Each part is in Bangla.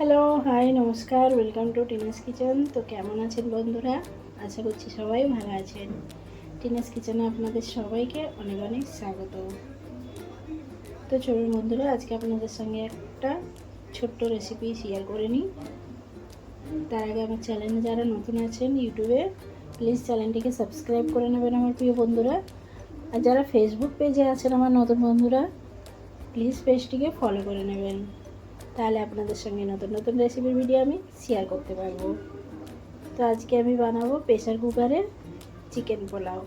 হ্যালো, হাই, নমস্কার, ওয়েলকাম টু টিনাস কিচেন। তো কেমন আছেন বন্ধুরা? আশা করছি সবাই ভালো আছেন। টিনাস কিচেনে আপনাদের সবাইকে অনেক অনেক স্বাগত। তো চলুন বন্ধুরা, আজকে আপনাদের সঙ্গে একটা ছোট্ট রেসিপি শেয়ার করে নিই। তার আগে আমার চ্যানেলে যারা নতুন আছেন ইউটিউবে, প্লিজ চ্যানেলটিকে সাবস্ক্রাইব করে নেবেন আমার প্রিয় বন্ধুরা। আর যারা ফেসবুক পেজে আছেন আমার নতুন বন্ধুরা, প্লিজ পেজটিকে ফলো করে নেবেন। তাহলে আপনাদের সঙ্গে নতুন নতুন রেসিপির ভিডিও আমি শেয়ার করতে পারবো। তো আজকে আমি বানাবো প্রেসার কুকারে চিকেন পোলাও।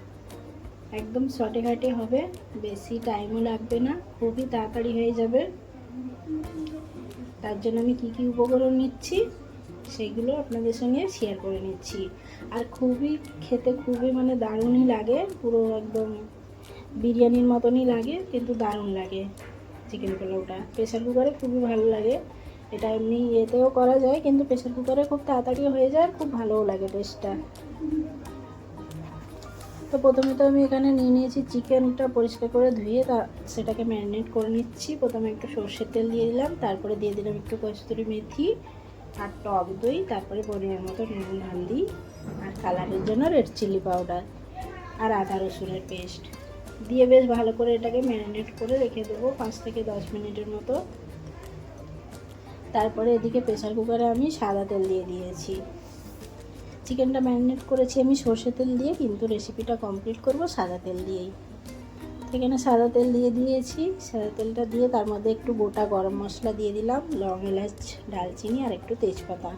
একদম শর্টে ঘাটে হবে, বেশি টাইমও লাগবে না, খুবই তাড়াতাড়ি হয়ে যাবে। তার জন্য আমি কী কী উপকরণ নিচ্ছি সেইগুলো আপনাদের সঙ্গে শেয়ার করে নিচ্ছি। আর খেতে খুবই দারুণই লাগে, পুরো একদম বিরিয়ানির মতনই লাগে, কিন্তু দারুণ লাগে চিকেন পোলাওটা। প্রেসার কুকারে খুবই ভালো লাগে। এটা এমনি এতেও করা যায়, কিন্তু প্রেসার কুকারে খুব তাড়াতাড়ি হয়ে যায়, খুব ভালোও লাগে টেস্টটা। তো প্রথমে তো আমি এখানে নিয়ে নিয়েছি চিকেনটা পরিষ্কার করে ধুয়ে, সেটাকে ম্যারিনেট করে নিচ্ছি। প্রথমে একটু সর্ষের তেল দিয়ে দিলাম, তারপরে দিয়ে দিলাম একটু কস্তুরি মেথি আর টক দই, তারপরে পরিমাণ মতো নুন, হলদি আর কালারের জন্য রেড চিলি পাউডার আর আদা রসুনের পেস্ট দিয়ে বেশ ভালো করে এটাকে ম্যারিনেট করে রেখে দেবো 5 থেকে 10 মিনিটের মতো। তারপরে এদিকে প্রেসার কুকারে আমি সাদা তেল দিয়ে দিয়েছি। চিকেনটা ম্যারিনেট করেছি আমি সর্ষের তেল দিয়ে, কিন্তু রেসিপিটা কমপ্লিট করব সাদা তেল দিয়েই। এখানে সাদা তেল দিয়ে দিয়েছি। সাদা তেলটা দিয়ে তার মধ্যে একটু গোটা গরম মশলা দিয়ে দিলাম, লং, এলাচ, দারচিনি আর একটু তেজপাতা।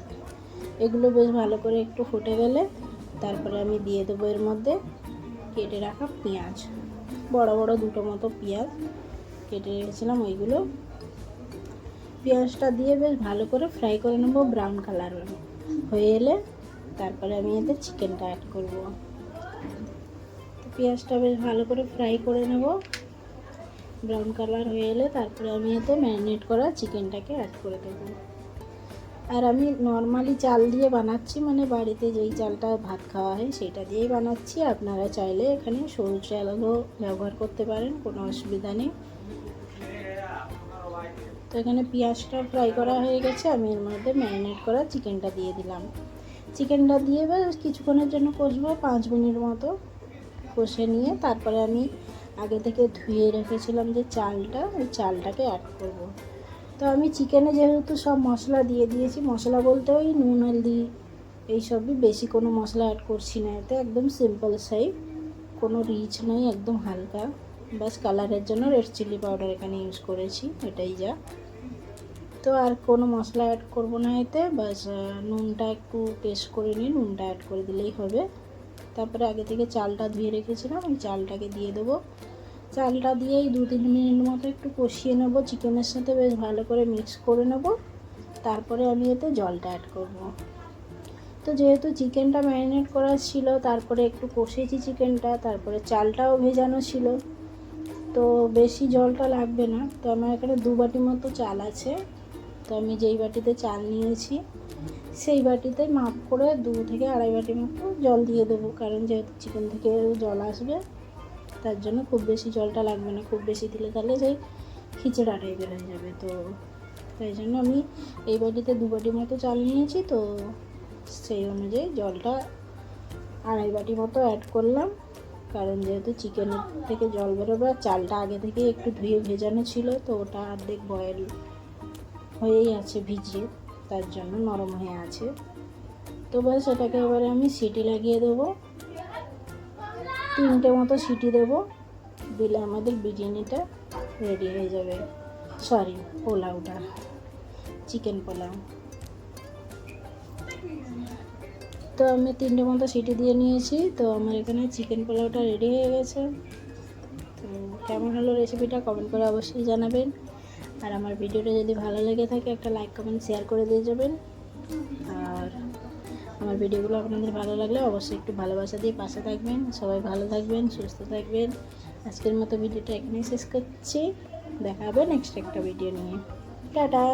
এগুলো বেশ ভালো করে একটু ফুটে গেলে তারপরে আমি দিয়ে দেবো এর মধ্যে কেটে রাখা পেঁয়াজ, বড় বড় দুটো মতো পেঁয়াজ কেটে রেখেছিলাম, ওইগুলো পেঁয়াজটা দিয়ে বেশ ভালো করে ফ্রাই করে নেবো ব্রাউন কালার হয়ে এলে তারপরে আমি এতে চিকেনটা অ্যাড করব। পেঁয়াজটা বেশ ভালো করে ফ্রাই করে নেব, ব্রাউন কালার হয়ে এলে তারপরে আমি এতে ম্যারিনেট করা চিকেনটাকে অ্যাড করে দেবো। আর আমি নর্মালি চাল দিয়ে বানাচ্ছি, বাড়িতে যেই চালটা ভাত খাওয়া হয় সেটা দিয়েই বানাচ্ছি। আপনারা চাইলে এখানে সরু চালও ব্যবহার করতে পারেন, কোনো অসুবিধা নেই। তো এখানে পেঁয়াজটা ফ্রাই করা হয়ে গেছে, আমি এর মধ্যে ম্যারিনেট করা চিকেনটা দিয়ে দিলাম। চিকেনটা দিয়ে বেশ কিছুক্ষণের জন্য কষবো, 5 মিনিট মতো কষে নিয়ে তারপরে আমি আগে থেকে ধুয়ে রেখেছিলাম যে চালটা, ওই চালটাকে অ্যাড করব। তো আমি চিকেনে যেহেতু সব মশলা দিয়ে দিয়েছি, মশলা বলতে ওই নুন, হলদি এইসবই, বেশি কোনো মশলা অ্যাড করছি না এতে, একদম সিম্পল সাই, কোনো রিচ নেই, একদম হালকা, বাস কালারের জন্য রেড চিলি পাউডার এখানে ইউজ করেছি, এটাই যা। তো আর কোনো মশলা অ্যাড করব না এতে, বাস নুনটা একটু টেস্ট করে নিয়ে নুনটা অ্যাড করে দিলেই হবে। তারপরে আগে থেকে চালটা ধুয়ে রেখেছিলাম, ওই চালটাকে দিয়ে দেবো। চালটা দিয়েই 2-3 মিনিট মতো একটু কষিয়ে নেব, চিকেনের সাথে বেশ ভালো করে মিক্স করে নেব। তারপরে আমি এতে জলটা অ্যাড করব। তো যেহেতু চিকেনটা ম্যারিনেট করা ছিল, তারপরে একটু কষেছি চিকেনটা, তারপরে চালটাও ভেজানো ছিল, তো বেশি জলটা লাগবে না। তো আমার এখানে 2 বাটি মতো চাল আছে, তো আমি যেই বাটিতে চাল নিয়েছি সেই বাটিতে মাপ করে 2 থেকে 2.5 বাটি মতো জল দিয়ে দেবো, কারণ যেহেতু চিকেন থেকে জল আসবে তার জন্য খুব বেশি জলটা লাগবে না। খুব বেশি দিলে তাহলে সেই খিচেড়া টাইপের হয়ে যাবে, তো তাই জন্য আমি এই বাটিতে 2 বাটি মতো চাল নিয়েছি, তো সেই অনুযায়ী জলটা 2.5 বাটি মতো অ্যাড করলাম, কারণ যেহেতু চিকেনের থেকে জল বেরোবে আর চালটা আগে থেকে একটু ধুয়ে ভেজানো ছিল, তো ওটা অর্ধেক বয়েল হয়েই আছে ভিজিয়ে, তার জন্য নরম হয়ে আছে। তো ব্যাস এটাকে এবারে আমি সিটি লাগিয়ে দেবো, 3টে মতো সিটি দেবো, দিলে আমাদের বিরিয়ানিটা রেডি হয়ে যাবে, সরি পোলাওটা, চিকেন পোলাও। তো আমি 3টে মতো সিটি দিয়ে নিয়েছি, তো আমার এখানে চিকেন পোলাওটা রেডি হয়ে গেছে। তো কেমন হলো রেসিপিটা কমেন্ট করে অবশ্যই জানাবেন। আর আমার ভিডিওটা যদি ভালো লেগে থাকে একটা লাইক, কমেন্ট, শেয়ার করে দিয়ে যাবেন। আর আমার ভিডিওগুলো আপনাদের ভালো লাগলে অবশ্যই একটু ভালোবাসা দিয়ে পাশে থাকবেন। সবাই ভালো থাকবেন, সুস্থ থাকবেন। আজকের মতো ভিডিওটা এখানেই শেষ করছি, দেখা হবে নেক্সট একটা ভিডিও নিয়ে। টাটা।